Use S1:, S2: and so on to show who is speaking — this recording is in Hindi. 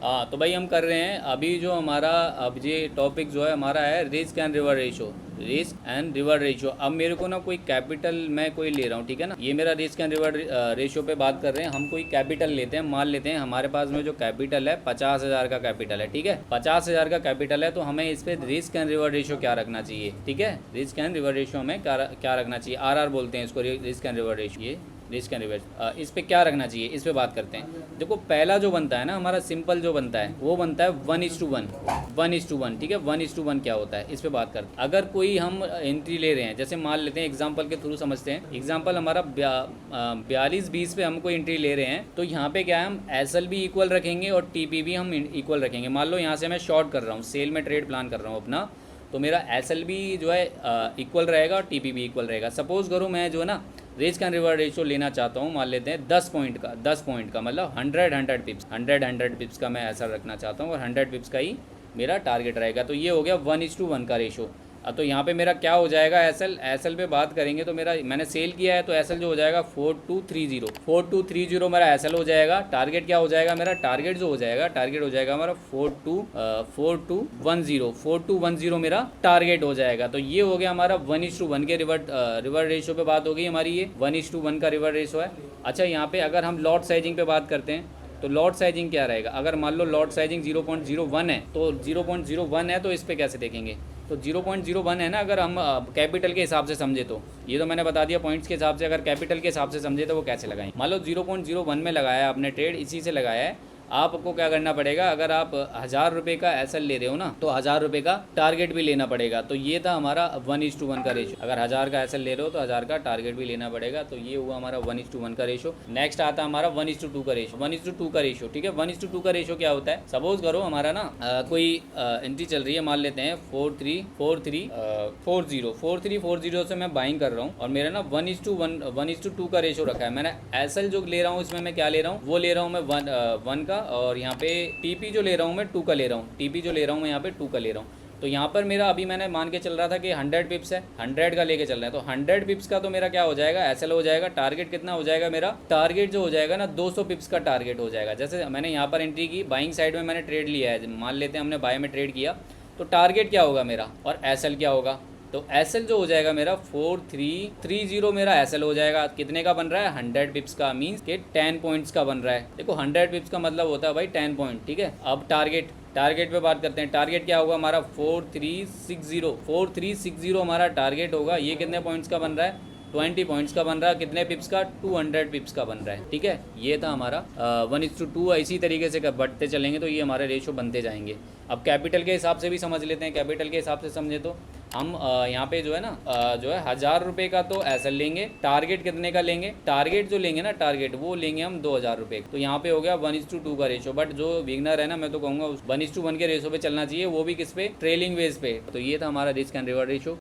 S1: हाँ तो भाई हम कर रहे हैं अभी जो हमारा अब ये टॉपिक जो है हमारा है risk and reward ratio. Risk and reward ratio. अब मेरे को ना कोई कैपिटल मैं कोई ले रहा हूँ, ठीक है ना। ये मेरा रिस्क एंड रिवॉर्ड रेशो पे बात कर रहे हैं। हम कोई कैपिटल लेते हैं, मान लेते हैं हमारे पास में जो कैपिटल है 50,000 का कैपिटल है, ठीक है। 50,000 का कैपिटल है तो हमें इस पे रिस्क एंड रिवॉर्ड रेशो क्या रखना चाहिए, ठीक है। रिस्क एंड रिवॉर्ड रेशो हमें क्या रखना चाहिए, RR बोलते हैं इसको, रिस्क एंड रिवॉर्ड रेशो। ये रिस्क एंड रिवॉर्ड इस पे क्या रखना चाहिए, इस पे बात करते हैं। देखो पहला जो बनता है ना हमारा सिंपल जो बनता है वो बनता है 1:1, 1:1, ठीक है। 1:1 क्या होता है इस पे बात करते हैं। अगर कोई हम एंट्री ले रहे हैं, जैसे मान लेते हैं एग्जांपल के थ्रू समझते हैं। एग्जांपल हमारा 42-20 पे हम कोई एंट्री ले रहे हैं तो यहाँ पे क्या है, हम SL भी इक्वल रखेंगे और TP भी हम इक्वल रखेंगे। मान लो यहाँ से मैं शॉर्ट कर रहा हूँ, सेल में ट्रेड प्लान कर रहा हूँ अपना, तो मेरा SL भी जो है इक्वल रहेगा और TP भी इक्वल रहेगा। सपोज करो मैं जो है ना रिस्क एंड रिवॉर्ड रेशो लेना चाहता हूँ, मान लेते हैं 10 पॉइंट का, 10 पॉइंट का मतलब 100 पिप्स, 100 पिप्स का मैं ऐसा रखना चाहता हूँ और 100 पिप्स का ही मेरा टारगेट रहेगा। तो ये हो गया 1:1 का रेशो। अब तो यहाँ पे मेरा क्या हो जाएगा, एसएल पे बात करेंगे तो मेरा मैंने सेल किया है तो एसएल जो हो जाएगा 4230, 4230 मेरा एसएल हो जाएगा। टारगेट क्या हो जाएगा मेरा, टारगेट जो हो जाएगा, टारगेट हो जाएगा हमारा 4210 मेरा टारगेट हो जाएगा। तो ये हो गया हमारा 1:1 के रिवर्ड रेशो पे बात हो गई हमारी, ये 1:1 का रिवर्ड रेशो है। अच्छा यहाँ पे अगर हम लॉट साइजिंग पे बात करते हैं तो लॉट साइजिंग क्या रहेगा, अगर मान लो लॉट साइजिंग 0.01 है तो 0.01 है तो इस पर कैसे देखेंगे, तो 0.01 है ना। अगर हम कैपिटल के हिसाब से समझे तो ये तो मैंने बता दिया पॉइंट्स के हिसाब से, अगर कैपिटल के हिसाब से समझे तो वो कैसे लगाएं। मान लो 0.01 में लगाया है आपने ट्रेड, इसी से लगाया है। आपको क्या करना पड़ेगा, अगर आप 1000 रुपये का एसएल ले रहे हो ना तो 1000 रुपये का टारगेट भी लेना पड़ेगा। तो ये था हमारा 1:1 का रेशो। अगर 1000 का एसएल ले रहे हो तो 1000 का टारगेट भी लेना पड़ेगा। तो ये हुआ हमारा 1:1 का रेशो। नेक्स्ट आता है हमारा 1:2 का रेशो। 1:2 का रेशो, ठीक है। 1:2 का रेशो क्या होता है, सपोज करो हमारा ना कोई एंट्री चल रही है, मान लेते हैं 4340 से मैं बाइंग कर रहा हूँ और मेरा ना 1:2 का रेशो रखा है। मैंने एसएल जो ले रहा हूँ इसमें मैं क्या ले रहा हूँ, वो ले रहा हूँ मैं 1 का, और यहाँ पे टीपी जो ले रहा हूँ मैं 2 का ले रहा हूँ। टीपी जो ले रहा हूँ मैं यहाँ पे 2 का ले रहा हूँ। तो यहाँ पर मेरा अभी मैंने मान के चल रहा था कि 100 पिप्स है, 100 का लेके चल रहा है। तो 100 पिप्स का तो मेरा क्या हो जाएगा, एसएल हो जाएगा। टारगेट कितना हो जाएगा मेरा, टारगेट जो हो जाएगा ना 200 पिप्स का टारगेट हो जाएगा। जैसे मैंने यहाँ पर एंट्री की, बाइंग साइड में मैंने ट्रेड लिया है, मान लेते हैं हमने बाय में ट्रेड किया, तो टारगेट क्या होगा मेरा और एसएल क्या होगा। तो एसएल जो हो जाएगा मेरा 4330 मेरा एसएल हो जाएगा। कितने का बन रहा है, 100 पिप्स का, मीन्स के 10 पॉइंट्स का बन रहा है। देखो 100 पिप्स का मतलब होता है भाई 10 पॉइंट, ठीक है। अब टारगेट पे बात करते हैं। टारगेट क्या होगा हमारा 4360 हमारा टारगेट होगा। ये कितने पॉइंट्स का बन रहा है, 20 पॉइंट्स का बन रहा है। कितने पिप्स का, 200 पिप्स का बन रहा है, ठीक है। ये था हमारा 1:2। इसी तरीके से बढ़ते चलेंगे तो ये हमारे रेशो बनते जाएंगे। अब कैपिटल के हिसाब से भी समझ लेते हैं। कैपिटल के हिसाब से समझे तो हम यहाँ पे जो है ना जो है 1000 रुपये का तो एसएल लेंगे। टारगेट कितने का लेंगे, टारगेट जो लेंगे ना, टारगेट वो लेंगे हम 2000 रुपये। तो यहाँ पे हो गया 1:2 का रेशो। बट जो बिगनर है ना, मैं तो कहूँगा 1:1 के रेशो पे चलना चाहिए, वो भी किस पे, ट्रेलिंग बेस पे। तो ये था हमारा रिस्क एंड रिवॉर्ड रेशो।